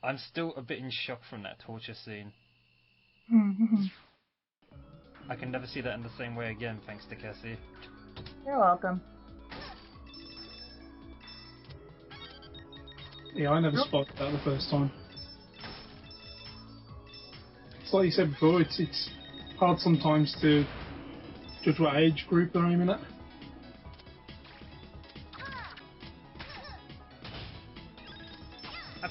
I'm still a bit in shock from that torture scene. I can never see that in the same way again, thanks to Cassie. You're welcome. Yeah, I never spotted that the first time. It's like you said before, it's hard sometimes to judge what age group they're aiming at. I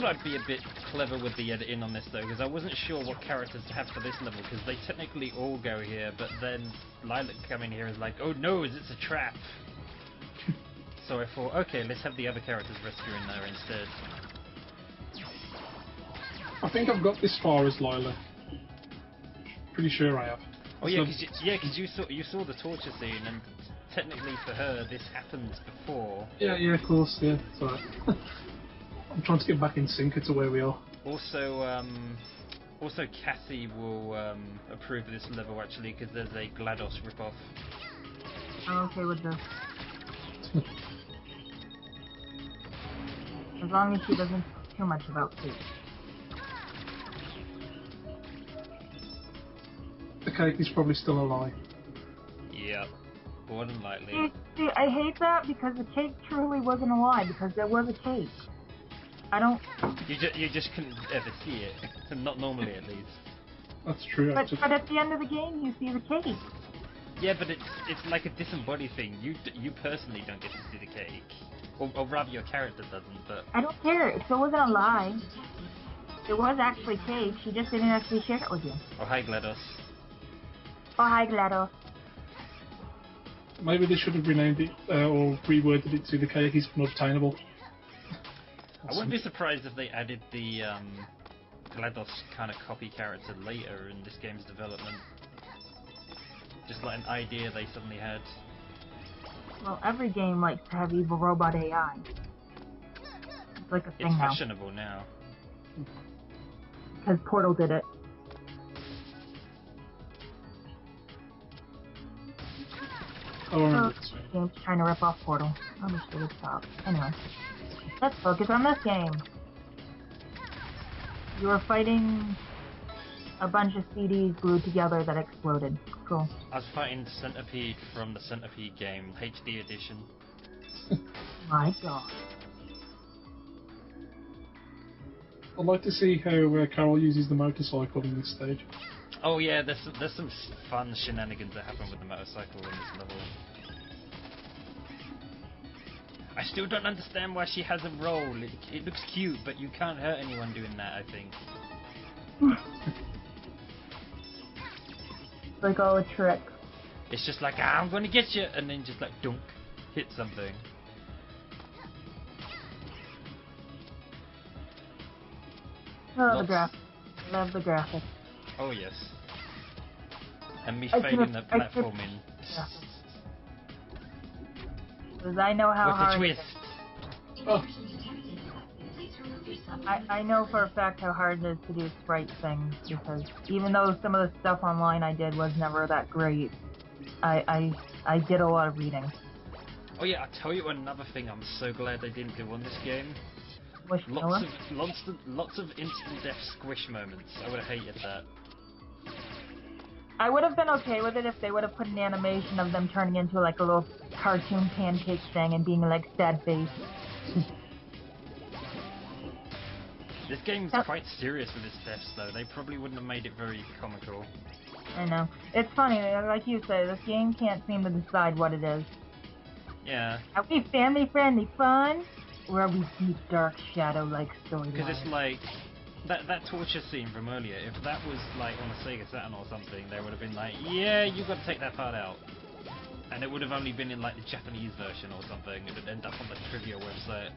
thought I'd be a bit clever with the editing on this though, because I wasn't sure what characters to have for this level, because they technically all go here, but then Lilac coming here is like, oh no, it's a trap! So I thought, okay, let's have the other characters rescue in there instead. I think I've got this far as Lila. Pretty sure I have. Oh yeah, because you saw the torture scene, and technically for her this happens before. Yeah, of course, yeah. Sorry. I'm trying to get back in sync to where we are. Also, Cassie will approve of this level actually, because there's a GLaDOS ripoff. I'm okay with this. As long as she doesn't talk too much about food. The cake is probably still a lie. Yep, more than likely. See, I hate that because the cake truly wasn't a lie, because there was a cake. I don't... You just couldn't ever see it, not normally at least. That's true. But at the end of the game, you see the cake. Yeah, but it's like a disembodied thing. You personally don't get to see the cake, or rather your character doesn't. But I don't care. It still wasn't a lie. It was actually cake. She just didn't actually share it with you. Oh hi GLaDOS. Oh hi GLaDOS. Maybe they should have renamed it or reworded it to the cake is unobtainable. I wouldn't be surprised if they added the GLaDOS kind of copy character later in this game's development. Just like an idea they suddenly had. Well, every game likes to have evil robot AI. It's like a thing It's now. fashionable now. Because Portal did it. Oh, Game's trying to rip off Portal. I wish they would stop. Anyway, let's focus on this game. You were fighting a bunch of CDs glued together that exploded. Cool. I was fighting Centipede from the Centipede game, HD edition. My god. I'd like to see how Carol uses the motorcycle in this stage. Oh yeah, there's some fun shenanigans that happen with the motorcycle in this level. I still don't understand why she has a roll. It looks cute, but you can't hurt anyone doing that, I think. It's like all a trick. It's just like, I'm gonna get you, and then just like, dunk, hit something. Oh, the graphics. Love the graphics. Oh yes. And me failing the platforming. Because I know how With the hard. twist. Oh, I know for a fact how hard it is to do sprite things, because even though some of the stuff online I did was never that great, I did a lot of reading. Oh yeah, I'll tell you another thing I'm so glad they didn't do on this game. Lots of instant death squish moments. I would have hated that. I would have been okay with it if they would have put an animation of them turning into like a little cartoon pancake thing and being like sad face. This game's quite serious with its deaths though. They probably wouldn't have made it very comical. I know. It's funny, like you said, this game can't seem to decide what it is. Yeah. Are we family-friendly fun? Or are we deep, dark, shadow-like storyline? Because it's like, that torture scene from earlier, if that was like on a Sega Saturn or something, they would have been like, yeah, you got to take that part out. And it would have only been in like the Japanese version or something. It would end up on the trivia website.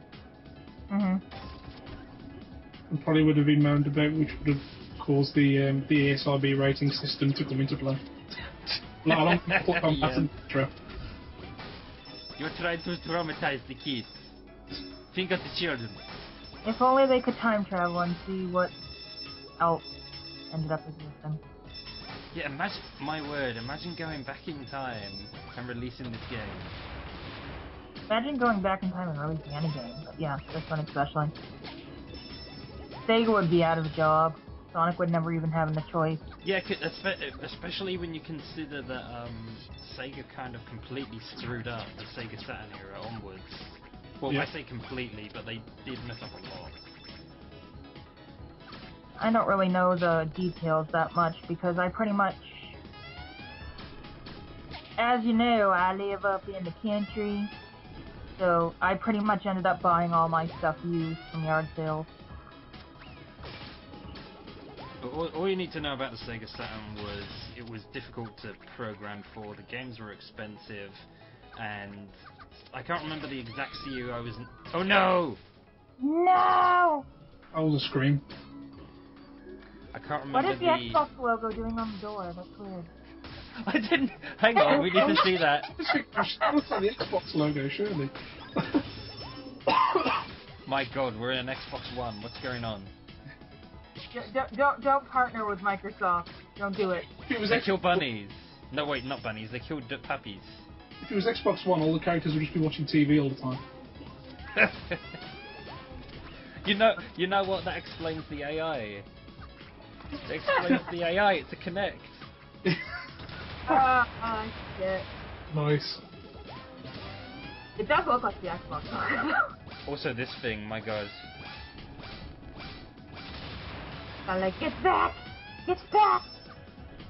and probably would have been moaned about, which would have caused the ASRB rating system to come into play. Not on You're trying to traumatize the kids. Think of the children. If only they could time travel and see what else ended up existing. Yeah, imagine, my word, imagine going back in time and releasing this game. Imagine going back in time and releasing any game, but yeah, this one especially. Sega would be out of a job. Sonic would never even have a choice. Yeah, especially when you consider that Sega kind of completely screwed up the Sega Saturn era onwards. Well, Yeah. I say completely, but they did mess up a lot. I don't really know the details that much because I pretty much, as you know, I live up in the country, so I pretty much ended up buying all my stuff used from yard sales. But all you need to know about the Sega Saturn was it was difficult to program for, the games were expensive, and I can't remember the exact CU I was... Oh no! No! That was a scream. I can't What remember is the Xbox logo doing on the door? That's weird. I didn't... Hang on, we need to see that. That's like the Xbox logo, surely. My god, we're in an Xbox One, what's going on? Don't partner with Microsoft. Don't do it. They kill bunnies. No, wait, not bunnies, they killed puppies. If it was Xbox One, all the characters would just be watching TV all the time. You know what? That explains the AI. It explains the AI. It's a Kinect. Shit. Nice. It does look like the Xbox logo. Also, this thing, my god. I'm like, get back! Get back!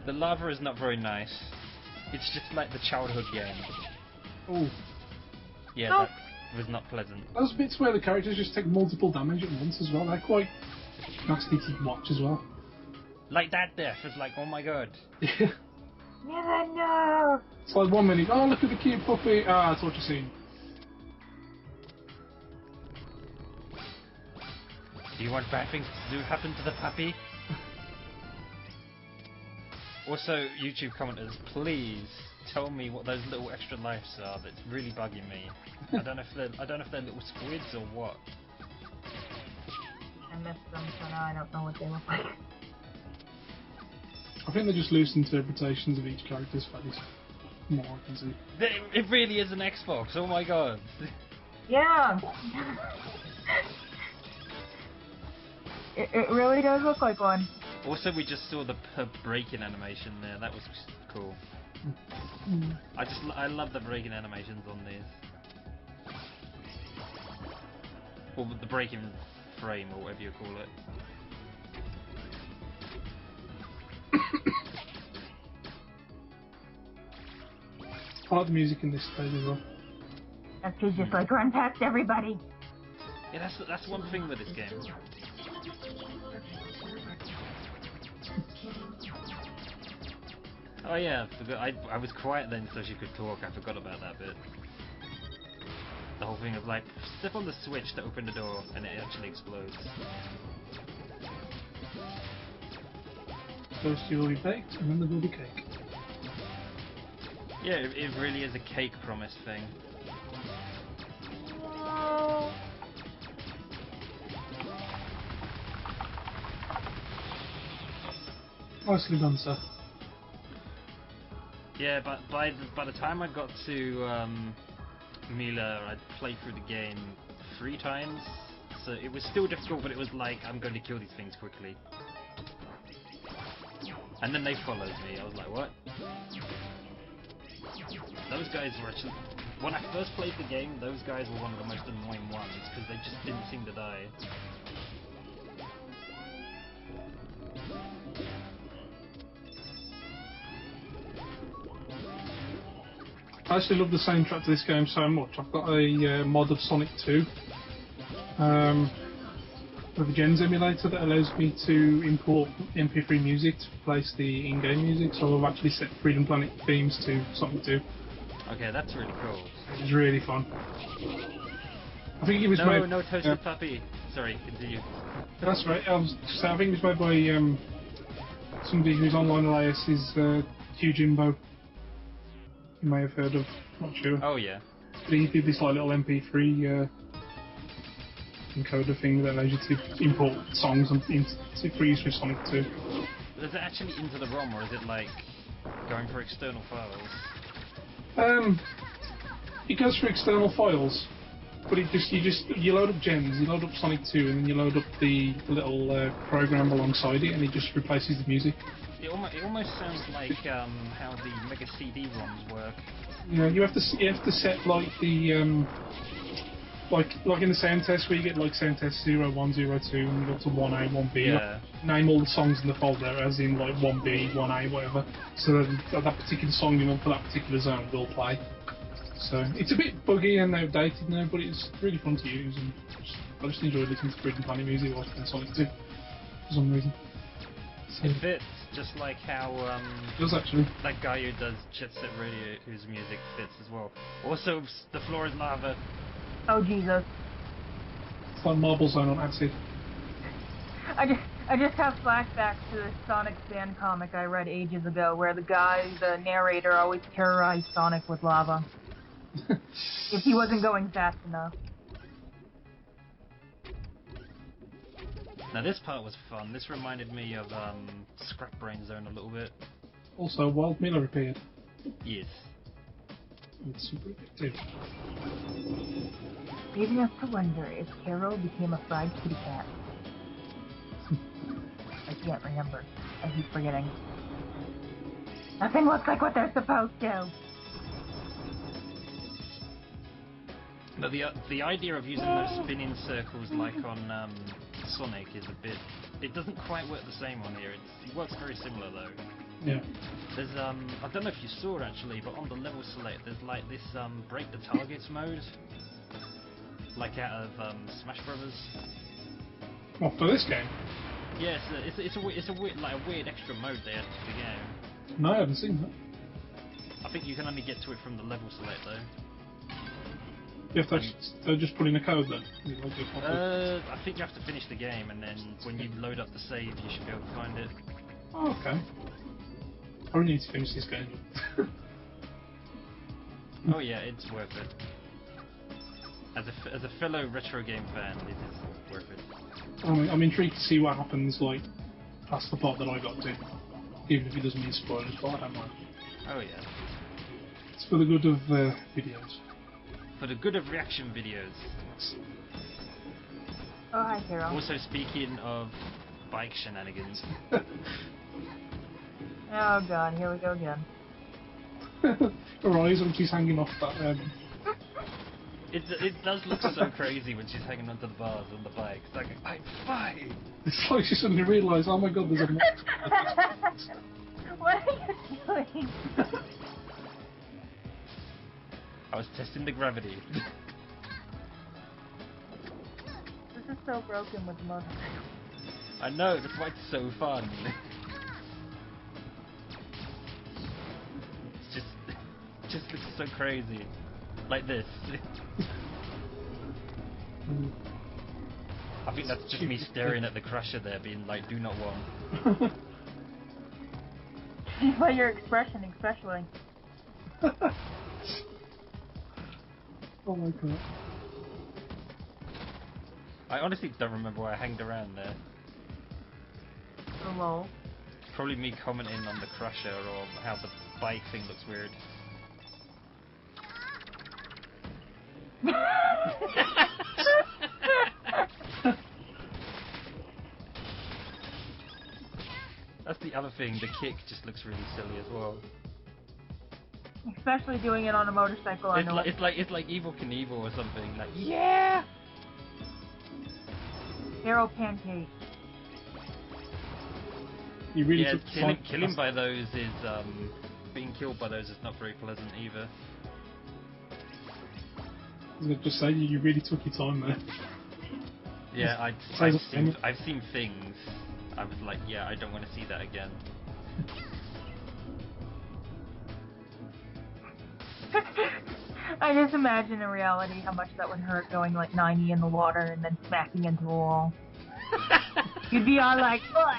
The lava is not very nice. It's just like the childhood game. Oh, Yeah, Oh. that was not pleasant. those bits where the characters just take multiple damage at once as well. They're quite nasty to watch as well. Like that death is like, oh my god. Yeah. Never know! It's like 1 minute, oh look at the cute puppy. Ah, that's what you're seeing. Do you want bad things to happen to the puppy? Also, YouTube commenters, please tell me what those little extra lives are. That's really bugging me. I don't know if they're little squids or what. I missed them, so now I don't know what they look like. I think they're just loose interpretations of each character's face. From what I can see. It really is an Xbox. Oh my god. Yeah! It really does look like one. Also, we just saw the break-in animation there. That was cool. I love the break-in animations on these. Or the break-in frame, or whatever you call it. I like the music in this stage as well. That kid just like run past everybody. Yeah, that's one thing with this game. Oh yeah, I was quiet then so she could talk. I forgot about that bit. The whole thing of like, step on the switch to open the door and it actually explodes. First you will be baked, and then there will be cake. Yeah, it really is a cake promise thing. Nicely done, sir. Yeah, but by the time I got to Mila, I'd played through the game 3 times, so it was still difficult, but it was like, I'm going to kill these things quickly. And then they followed me, I was like, what? Those guys were actually... When I first played the game, those guys were one of the most annoying ones, because they just didn't seem to die. I actually love the soundtrack to this game so much. I've got a mod of Sonic 2 with a Gens emulator that allows me to import MP3 music to replace the in-game music. So I've actually set Freedom Planet themes to Sonic 2. Okay, that's really cool. It's really fun. I think it was made... No toasted puppy. Sorry, continue. That's right. I think it was made by somebody whose online alias is Hugh Jimbo. You may have heard of, not sure. Oh yeah. But he did this like little MP3 encoder thing that allows you to import songs for use with Sonic 2. Is it actually into the ROM, or is it like going for external files? It goes for external files, But you load up gens, you load up Sonic 2, and then you load up the little program alongside it, and it just replaces the music. It almost sounds like how the Mega CD ROMs work. Yeah, you have to set like the like in the sound test where you get like sound test 0, 1, 0, 2, and you go to 1A, 1B. Yeah. Name all the songs in the folder as in like 1B, 1A, whatever. So that particular song you want for that particular zone will play. So it's a bit buggy and outdated now, but it's really fun to use, and I just enjoy listening to Freedom Planet music while playing Sonic 2 for some reason. So, It fits, just like how it does actually. that guy who does Jet Set Radio, whose music fits as well. Also, the floor is lava. Oh Jesus! It's like Marble Zone on acid. I just have flashbacks to this Sonic fan comic I read ages ago, where the narrator, always terrorized Sonic with lava if he wasn't going fast enough. Now this part was fun. This reminded me of Scrap Brain Zone a little bit. Also, Wild Miller appeared. Yes. It's super effective. Leaving us to wonder if Carol became a fried kitty cat. I can't remember. I keep forgetting. Nothing looks like what they're supposed to. But the idea of using those spinning circles like on Sonic is a bit... It doesn't quite work the same on here. It works very similar though. Yeah. There's I don't know if you saw actually, but on the level select there's like this break the targets mode, like out of Smash Brothers. Well, for this game? Yeah, it's a weird, like a weird extra mode they added to the game. No, I haven't seen that. I think you can only get to it from the level select though. You have to they're just put in a code then? I think you have to finish the game, and then when you load up the save, you should be able to find it. Oh, okay. I really need to finish this game. Oh yeah, it's worth it. As a fellow retro game fan, it is worth it. I'm intrigued to see what happens, like, past the part that I got to. Even if it doesn't mean spoilers, but I don't mind. Oh yeah. It's for the good of videos. For the good of reaction videos. Oh, hi, Carol. Also, speaking of bike shenanigans. Oh god, here we go again. Her eyes when she's hanging off that. It does look so crazy when she's hanging onto the bars on the bike. It's like, I'm fine! It's like she suddenly realised, oh my god, there's a What are you doing? I was testing the gravity. This is so broken with the motorcycle. I know, that's why it's so fun. It's just looks so crazy. Like this. I think that's just me staring at the crusher there, being like, do not want. By your expression, especially. Oh my god. I honestly don't remember why I hanged around there. Oh, lol. Probably me commenting on the crusher or how the bike thing looks weird. That's the other thing, the kick just looks really silly as well. Especially doing it on a motorcycle. It's like Evil Knievel or something. Like, yeah. Arrow pancake. You really Yeah, took killing by those is being killed by those is not very pleasant either. I was just saying, you really took your time there. Yeah, I've seen things. I was like, yeah, I don't want to see that again. I just imagine in reality how much that would hurt going like 90 in the water and then smacking into a wall. You'd be all like, what?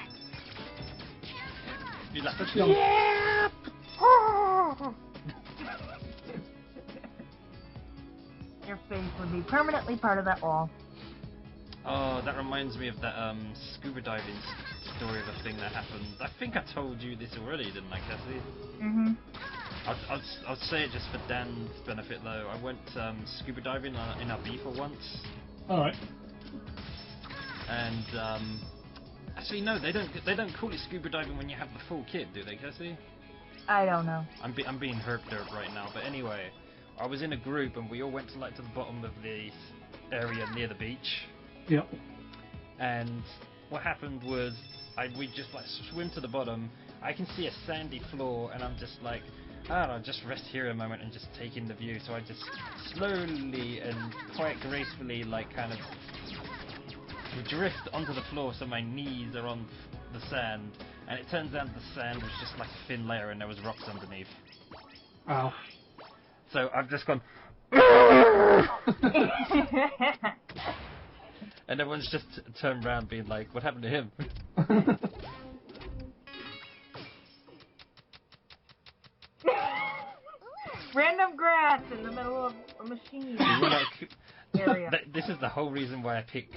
You'd be like, yeah! Your face would be permanently part of that wall. Oh, that reminds me of that scuba diving story of a thing that happened. I think I told you this already, didn't I, Cassie? Mhm. I'll say it just for Dan's benefit, though. I went scuba diving in Ibiza once. Alright. And actually no, they don't call it scuba diving when you have the full kit, do they, Cassie? I don't know. I'm being herp derp right now, but anyway, I was in a group and we all went to the bottom of the area near the beach. Yep. And what happened was we just swim to the bottom. I can see a sandy floor, and I'm just like, I'll just rest here a moment and just take in the view. So I just slowly and quite gracefully kind of drift onto the floor so my knees are on the sand, and it turns out the sand was just like a thin layer and there was rocks underneath. Ow. So I've just gone and everyone's just turned around being like, what happened to him? Random grass in the middle of a machine area. This is the whole reason why I picked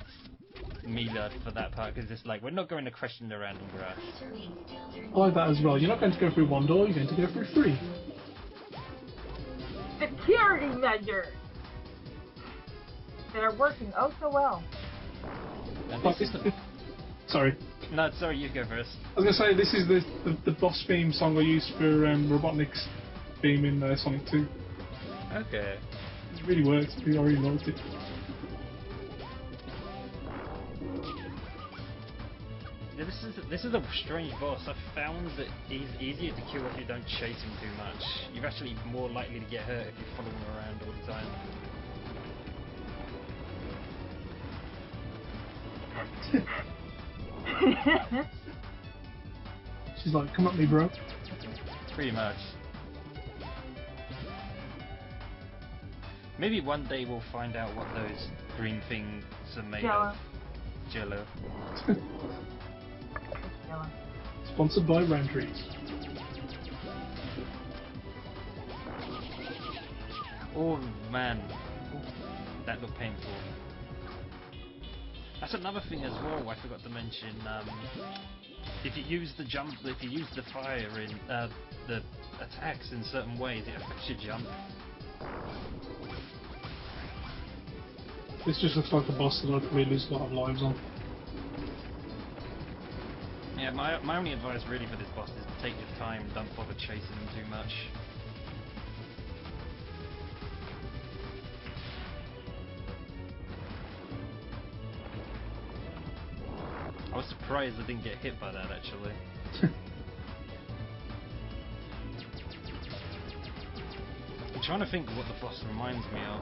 Mila for that part, because it's like, we're not going to question the random grass. I like that as well. You're not going to go through one door, you're going to go through three. Security measures that are working oh so well. And But this is sorry. No, sorry, you go first. I was going to say, this is the boss theme song I used for Robotnik's theme in Sonic 2. Okay. It really works. I really liked it. Yeah, this is a strange boss. I've found that he's easier to kill if you don't chase him too much. You're actually more likely to get hurt if you follow him around all the time. She's like, come at me, bro. Pretty much. Maybe one day we'll find out what those green things are made of. Jello. Sponsored by Randreeds. Oh man, that looked painful. That's another thing as well I forgot to mention. If you use the fire in the attacks in certain ways, it affects your jump. This just looks like a boss that I'd probably lose a lot of lives on. Yeah, my only advice really for this boss is to take your time, don't bother chasing him too much. I was surprised I didn't get hit by that, actually. I'm trying to think of what the boss reminds me of.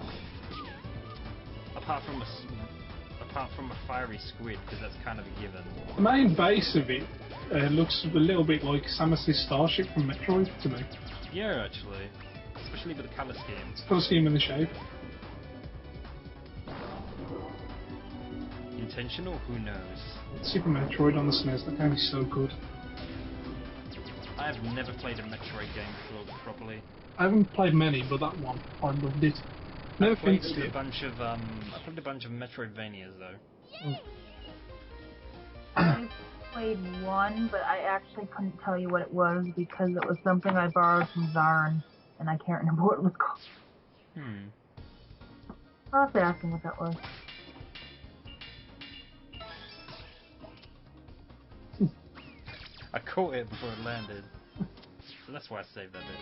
Apart from a fiery squid, because that's kind of a given. The main base of it looks a little bit like Samus's starship from Metroid to me. Yeah, actually. Especially with the colour scheme. Colour scheme and the shape. Intentional? Who knows? Super Metroid on the SNES, that game is so good. I have never played a Metroid game before properly. I haven't played many, but that one, I loved it. Never I played finished a it. bunch of Metroidvanias though. Oh. I played one, but I actually couldn't tell you what it was because it was something I borrowed from Zarin, and I can't remember what it was called. I'll have to ask him what that was. I caught it before it landed, so that's why I saved that bit.